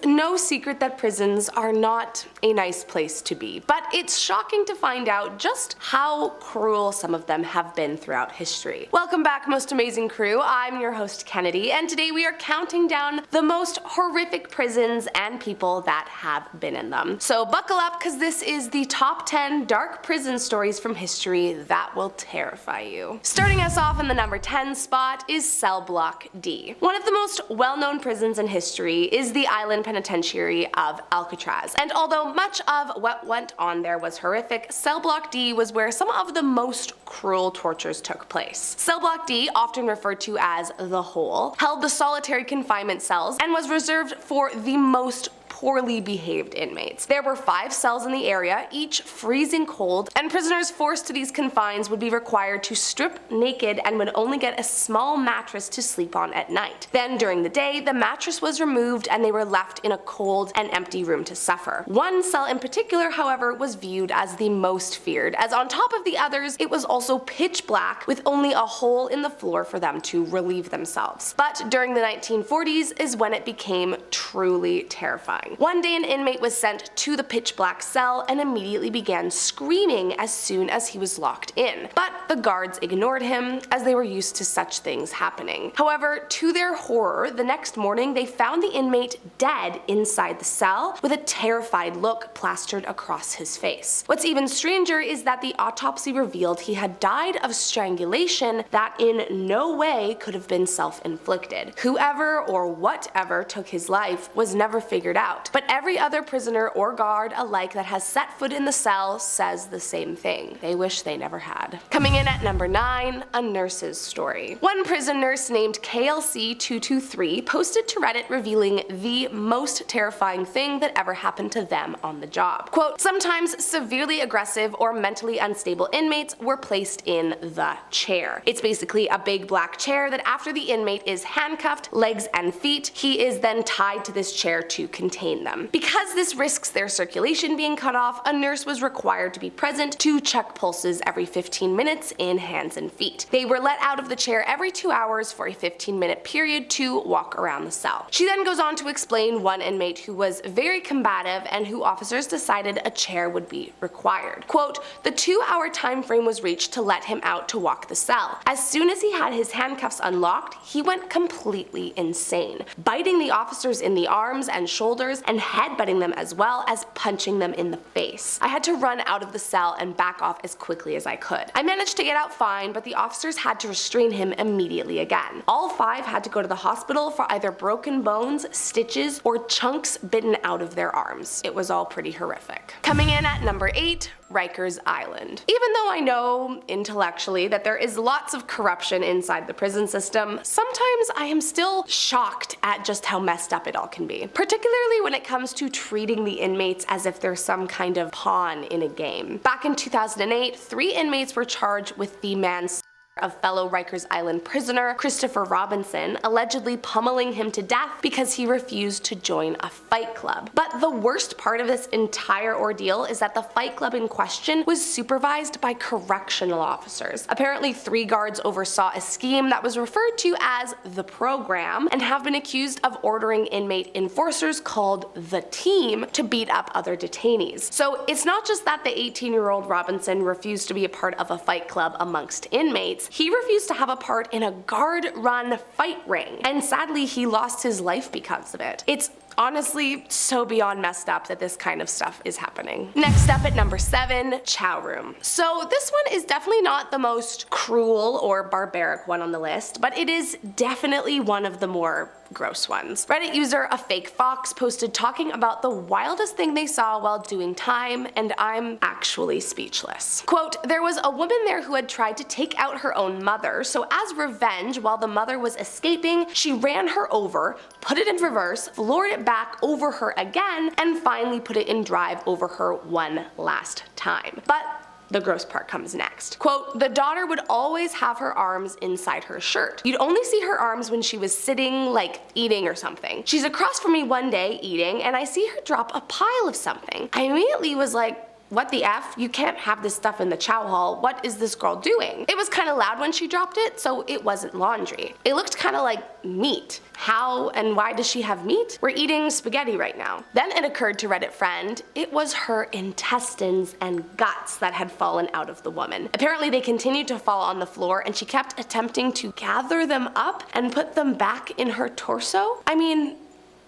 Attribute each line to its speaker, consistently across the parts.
Speaker 1: no secret that prisons are not a nice place to be, but it's shocking to find out just how cruel some of them have been throughout history. Welcome back, most amazing crew. I'm your host Kennedy, and today we are counting down the most horrific prisons and people that have been in them. So buckle up, because this is the top 10 dark prison stories from history that will terrify you. Starting us off in the number 10 spot is Cellblock D. One of the most well-known prisons in history is the island penitentiary of Alcatraz, and although much of what went on there was horrific, Cellblock D was where some of the most cruel tortures took place. Cellblock D, often referred to as the Hole, held the solitary confinement cells and was reserved for the most poorly behaved inmates. There were 5 cells in the area, each freezing cold, and prisoners forced to these confines would be required to strip naked and would only get a small mattress to sleep on at night. Then during the day, the mattress was removed and they were left in a cold and empty room to suffer. One cell in particular, however, was viewed as the most feared, as on top of the others, it was also pitch black with only a hole in the floor for them to relieve themselves. But during the 1940s is when it became truly terrifying. One day an inmate was sent to the pitch black cell and immediately began screaming as soon as he was locked in. But the guards ignored him, as they were used to such things happening. However, to their horror, the next morning they found the inmate dead inside the cell with a terrified look plastered across his face. What's even stranger is that the autopsy revealed he had died of strangulation that in no way could have been self-inflicted. Whoever or whatever took his life was never figured out. But every other prisoner or guard alike that has set foot in the cell says the same thing. They wish they never had. Coming in at number 9, a nurse's story. One prison nurse named KLC223 posted to Reddit revealing the most terrifying thing that ever happened to them on the job. Quote, sometimes severely aggressive or mentally unstable inmates were placed in the chair. It's basically a big black chair that after the inmate is handcuffed, legs and feet, he is then tied to this chair to contain them. Because this risks their circulation being cut off, a nurse was required to be present to check pulses every 15 minutes in hands and feet. They were let out of the chair every 2 hours for a 15-minute period to walk around the cell. She then goes on to explain one inmate who was very combative and who officers decided a chair would be required. Quote, the 2-hour time frame was reached to let him out to walk the cell. As soon as he had his handcuffs unlocked, he went completely insane, biting the officers in the arms and shoulders and headbutting them as well as punching them in the face. I had to run out of the cell and back off as quickly as I could. I managed to get out fine, but the officers had to restrain him immediately again. All 5 had to go to the hospital for either broken bones, stitches, or chunks bitten out of their arms. It was all pretty horrific. Coming in at number 8, Rikers Island. Even though I know intellectually that there is lots of corruption inside the prison system, sometimes I am still shocked at just how messed up it all can be. Particularly when it comes to treating the inmates as if they're some kind of pawn in a game. Back in 2008, 3 inmates were charged with the manslaughter of fellow Rikers Island prisoner Christopher Robinson, allegedly pummeling him to death because he refused to join a fight club. But the worst part of this entire ordeal is that the fight club in question was supervised by correctional officers. Apparently 3 guards oversaw a scheme that was referred to as the program and have been accused of ordering inmate enforcers called the team to beat up other detainees. So it's not just that the 18-year-old Robinson refused to be a part of a fight club amongst inmates, he refused to have a part in a guard-run fight ring, and sadly he lost his life because of it. It's honestly so beyond messed up that this kind of stuff is happening. Next up at number 7, Chow Room. So this one is definitely not the most cruel or barbaric one on the list, but it is definitely one of the more gross ones. Reddit user A Fake Fox posted talking about the wildest thing they saw while doing time, and I'm actually speechless. Quote, there was a woman there who had tried to take out her own mother, so as revenge, while the mother was escaping, she ran her over, put it in reverse, floored it back over her again, and finally put it in drive over her one last time. But the gross part comes next. Quote, the daughter would always have her arms inside her shirt. You'd only see her arms when she was sitting, like eating or something. She's across from me one day eating, and I see her drop a pile of something. I immediately was like, what the F? You can't have this stuff in the chow hall. What is this girl doing? It was kinda loud when she dropped it, so it wasn't laundry. It looked kinda like meat. How and why does she have meat? We're eating spaghetti right now. Then it occurred to Reddit friend, it was her intestines and guts that had fallen out of the woman. Apparently they continued to fall on the floor and she kept attempting to gather them up and put them back in her torso. I mean,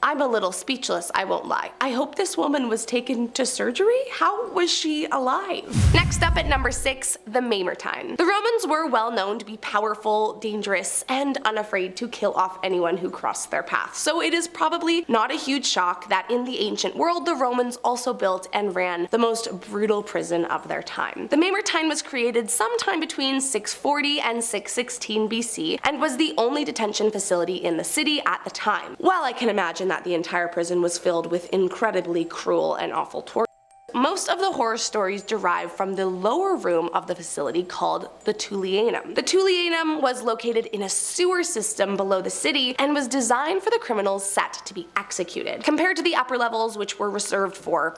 Speaker 1: I'm a little speechless, I won't lie. I hope this woman was taken to surgery? How was she alive? Next up at number 6, the Mamertine. The Romans were well known to be powerful, dangerous, and unafraid to kill off anyone who crossed their path, so it is probably not a huge shock that in the ancient world the Romans also built and ran the most brutal prison of their time. The Mamertine was created sometime between 640 and 616 BC and was the only detention facility in the city at the time. While I can imagine that the entire prison was filled with incredibly cruel and awful torture, most of the horror stories derive from the lower room of the facility called the Tullianum. The Tullianum was located in a sewer system below the city and was designed for the criminals set to be executed, compared to the upper levels which were reserved for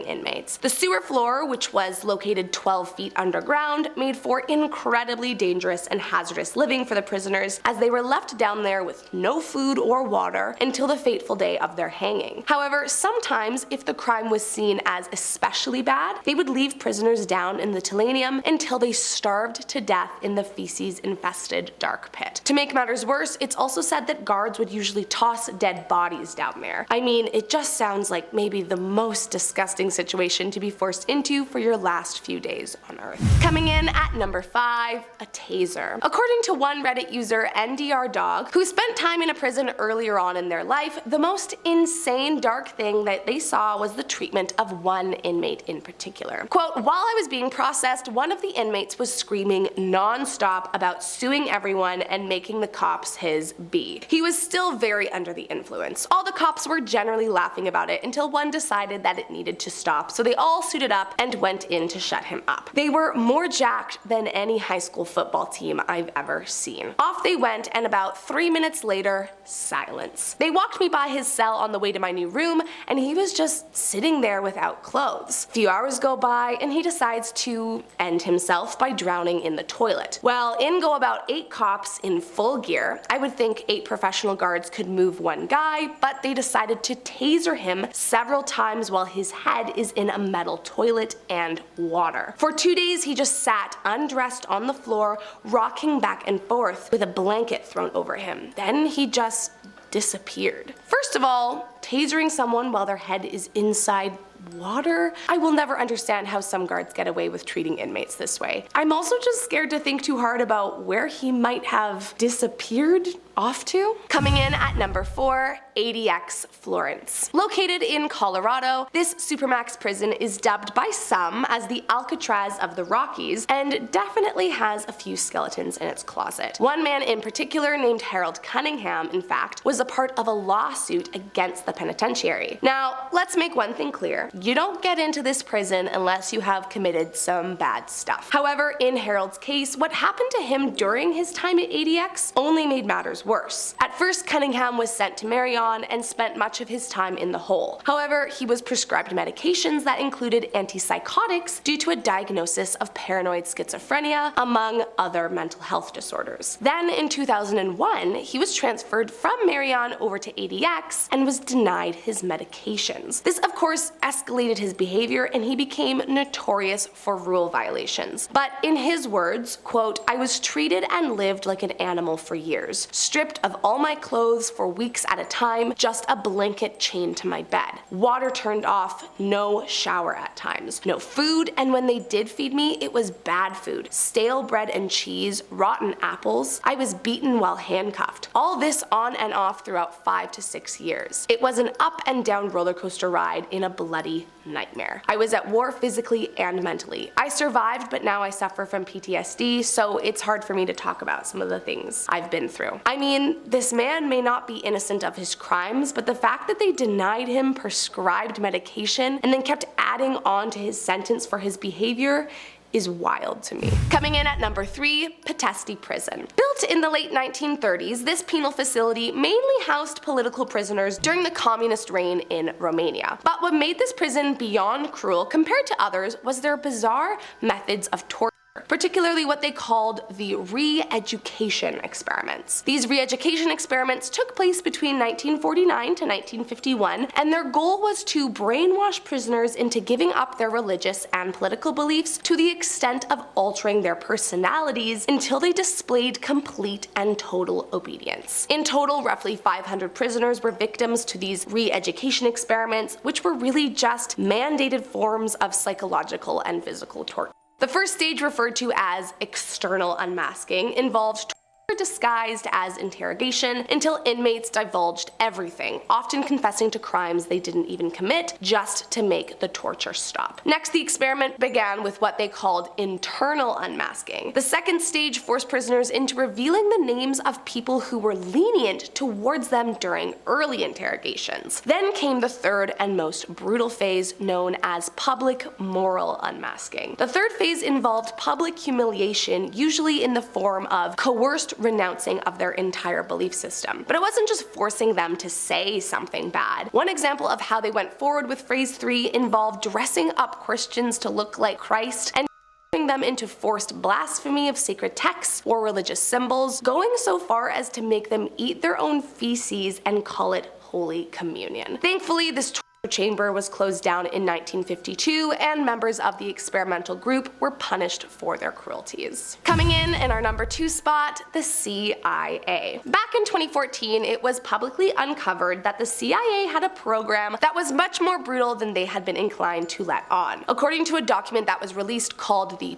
Speaker 1: inmates. The sewer floor, which was located 12 feet underground, made for incredibly dangerous and hazardous living for the prisoners as they were left down there with no food or water until the fateful day of their hanging. However, sometimes if the crime was seen as especially bad, they would leave prisoners down in the Tullianum until they starved to death in the feces-infested dark pit. To make matters worse, it's also said that guards would usually toss dead bodies down there. I mean, it just sounds like maybe the most disgusting situation to be forced into for your last few days on Earth. Coming in at number 5, a taser. According to one Reddit user, NDR Dog, who spent time in a prison earlier on in their life, the most insane dark thing that they saw was the treatment of one inmate in particular. Quote, "While I was being processed, one of the inmates was screaming non-stop about suing everyone and making the cops his B. He was still very under the influence. All the cops were generally laughing about it until one decided that it needed to stop, so they all suited up and went in to shut him up. They were more jacked than any high school football team I've ever seen. Off they went, and about 3 minutes later, silence. They walked me by his cell on the way to my new room, and he was just sitting there without clothes. A few hours go by, and he decides to end himself by drowning in the toilet. Well, in go about 8 cops in full gear. I would think 8 professional guards could move one guy, but they decided to taser him several times while his head is in a metal toilet and water. For 2 days he just sat undressed on the floor, rocking back and forth with a blanket thrown over him. Then he just disappeared. First of all, tasering someone while their head is inside water? I will never understand how some guards get away with treating inmates this way. I'm also just scared to think too hard about where he might have disappeared off to. Coming in at number 4, ADX Florence. Located in Colorado, this supermax prison is dubbed by some as the Alcatraz of the Rockies and definitely has a few skeletons in its closet. One man in particular, named Harold Cunningham, in fact, was a part of a lawsuit against the penitentiary. Now, let's make one thing clear. You don't get into this prison unless you have committed some bad stuff. However, in Harold's case, what happened to him during his time at ADX only made matters worse. At first, Cunningham was sent to Marion and spent much of his time in the hole. However, he was prescribed medications that included antipsychotics due to a diagnosis of paranoid schizophrenia, among other mental health disorders. Then in 2001, he was transferred from Marion over to ADX and was denied his medications. This of course escalated his behavior and he became notorious for rule violations. But in his words, quote, "I was treated and lived like an animal for years, stripped of all my clothes for weeks at a time, just a blanket chained to my bed. Water turned off, no shower at times, no food, and when they did feed me, it was bad food. Stale bread and cheese, rotten apples. I was beaten while handcuffed. All this on and off throughout 5 to 6 years. It was an up and down roller coaster ride in a bloody nightmare. I was at war physically and mentally. I survived, but now I suffer from PTSD, so it's hard for me to talk about some of the things I've been through." I mean, this man may not be innocent of his crimes, but the fact that they denied him prescribed medication and then kept adding on to his sentence for his behavior is wild to me. Coming in at number 3, Pitesti Prison. Built in the late 1930s, this penal facility mainly housed political prisoners during the communist reign in Romania. But what made this prison beyond cruel compared to others was their bizarre methods of torture, particularly what they called the re-education experiments. These re-education experiments took place between 1949 to 1951, and their goal was to brainwash prisoners into giving up their religious and political beliefs to the extent of altering their personalities until they displayed complete and total obedience. In total, roughly 500 prisoners were victims to these re-education experiments, which were really just mandated forms of psychological and physical torture. The first stage, referred to as external unmasking, involved torture disguised as interrogation until inmates divulged everything, often confessing to crimes they didn't even commit, just to make the torture stop. Next, the experiment began with what they called internal unmasking. The second stage forced prisoners into revealing the names of people who were lenient towards them during early interrogations. Then came the third and most brutal phase, known as public moral unmasking. The third phase involved public humiliation, usually in the form of coerced renouncing of their entire belief system. But it wasn't just forcing them to say something bad. One example of how they went forward with phase 3 involved dressing up Christians to look like Christ and turning them into forced blasphemy of sacred texts or religious symbols, going so far as to make them eat their own feces and call it Holy Communion. Thankfully, this chamber was closed down in 1952, and members of the experimental group were punished for their cruelties. Coming in our number 2 spot, the CIA. Back in 2014, it was publicly uncovered that the CIA had a program that was much more brutal than they had been inclined to let on. According to a document that was released called the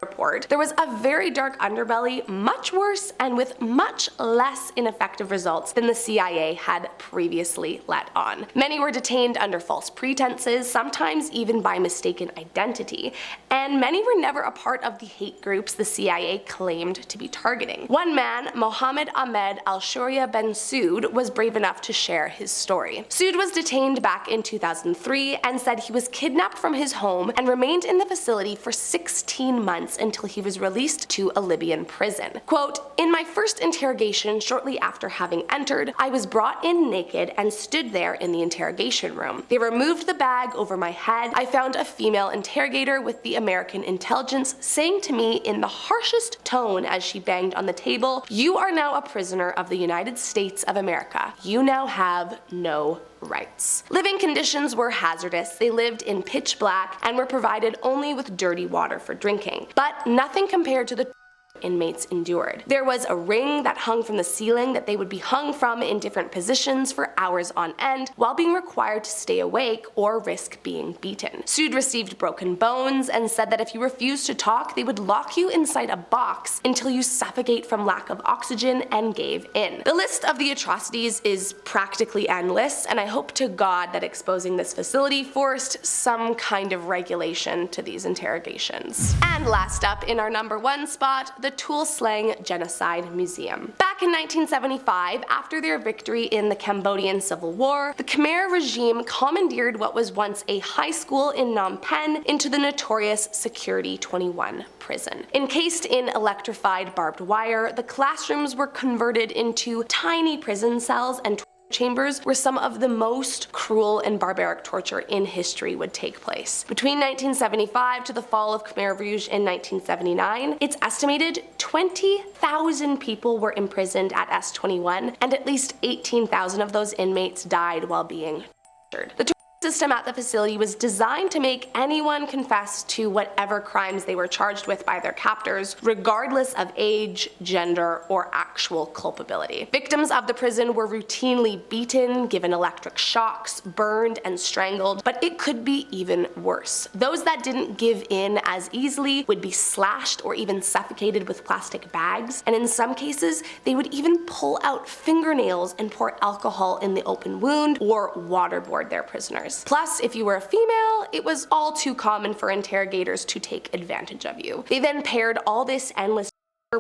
Speaker 1: Report, there was a very dark underbelly, much worse and with much less ineffective results than the CIA had previously let on. Many were detained under false pretenses, sometimes even by mistaken identity, and many were never a part of the hate groups the CIA claimed to be targeting. One man, Mohammed Ahmed al-Shouria Ben Soud, was brave enough to share his story. Soud was detained back in 2003 and said he was kidnapped from his home and remained in the facility for 16 months until he was released to a Libyan prison. Quote, "In my first interrogation shortly after having entered, I was brought in naked and stood there in the interrogation room. They removed the bag over my head. I found a female interrogator with the American intelligence saying to me in the harshest tone as she banged on the table, 'You are now a prisoner of the United States of America. You now have no rights.' Living conditions were hazardous. They lived in pitch black and were provided only with dirty water for drinking. But nothing compared to the inmates endured. There was a ring that hung from the ceiling that they would be hung from in different positions for hours on end, while being required to stay awake or risk being beaten. Soud received broken bones and said that if you refused to talk, they would lock you inside a box until you suffocate from lack of oxygen and gave in. The list of the atrocities is practically endless, and I hope to God that exposing this facility forced some kind of regulation to these interrogations. And last up, in our number 1 spot, the Tuol Sleng Genocide Museum. Back in 1975, after their victory in the Cambodian Civil War, the Khmer regime commandeered what was once a high school in Phnom Penh into the notorious Security 21 prison. Encased in electrified barbed wire, the classrooms were converted into tiny prison cells and chambers where some of the most cruel and barbaric torture in history would take place. Between 1975 to the fall of Khmer Rouge in 1979, it's estimated 20,000 people were imprisoned at S21, and at least 18,000 of those inmates died while being tortured. The system at the facility was designed to make anyone confess to whatever crimes they were charged with by their captors, regardless of age, gender, or actual culpability. Victims of the prison were routinely beaten, given electric shocks, burned, and strangled, but it could be even worse. Those that didn't give in as easily would be slashed or even suffocated with plastic bags, and in some cases, they would even pull out fingernails and pour alcohol in the open wound or waterboard their prisoners. Plus, if you were a female, it was all too common for interrogators to take advantage of you. They then paired all this endless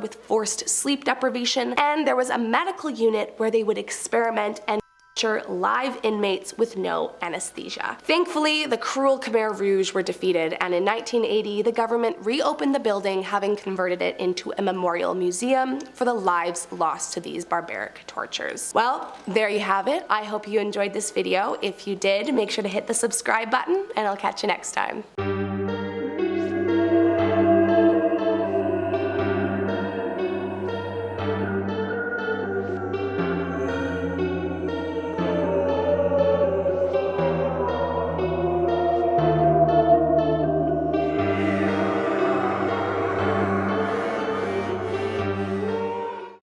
Speaker 1: with forced sleep deprivation, and there was a medical unit where they would experiment and live inmates with no anesthesia. Thankfully, the cruel Khmer Rouge were defeated, and in 1980, the government reopened the building, having converted it into a memorial museum for the lives lost to these barbaric tortures. Well, there you have it. I hope you enjoyed this video. If you did, make sure to hit the subscribe button, and I'll catch you next time.